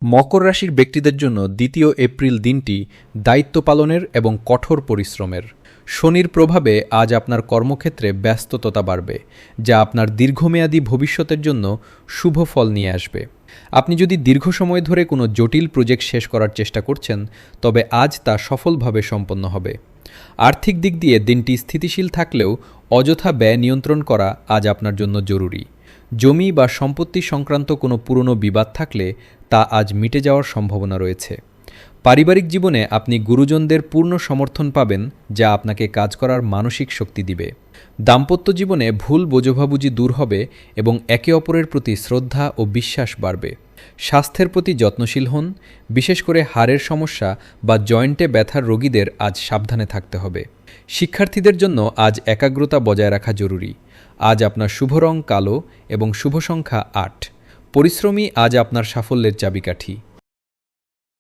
মকর রাশির ব্যক্তিদের জন্য ২য় এপ্রিল দিনটি দায়িত্ব পালনের এবং কঠোর পরিশ্রমের। শনির প্রভাবে আজ আপনার কর্মক্ষেত্রে ব্যস্ততা বাড়বে, যা আপনার দীর্ঘমেয়াদী ভবিষ্যতের জন্য শুভ ফল নিয়ে আসবে। আপনি যদি দীর্ঘ সময় ধরে কোনো জটিল প্রজেক্ট শেষ করার চেষ্টা করছেন, তবে আজ তা সফলভাবে সম্পন্ন হবে। আর্থিক দিক দিয়ে দিনটি স্থিতিশীল থাকলেও অযথা ব্যয় নিয়ন্ত্রণ করা আজ আপনার জন্য জরুরি। জমি বা সম্পত্তি সংক্রান্ত কোনো পুরনো বিবাদ থাকলে তা আজ মিটে যাওয়ার সম্ভাবনা রয়েছে। পারিবারিক জীবনে আপনি গুরুজনদের পূর্ণ সমর্থন পাবেন, যা আপনাকে কাজ করার মানসিক শক্তি দিবে। দাম্পত্য জীবনে ভুল বোঝাবুঝি দূর হবে এবং একে অপরের প্রতি শ্রদ্ধা ও বিশ্বাস বাড়বে। স্বাস্থ্যের প্রতি যত্নশীল হন, বিশেষ করে হাড়ের সমস্যা বা জয়েন্টে ব্যথার রোগীদের আজ সাবধানে থাকতে হবে। শিক্ষার্থীদের জন্য আজ একাগ্রতা বজায় রাখা জরুরি। আজ আপনার শুভ রং কালো এবং শুভ সংখ্যা ৮। পরিশ্রমই আজ আপনার সাফল্যের চাবিকাঠি।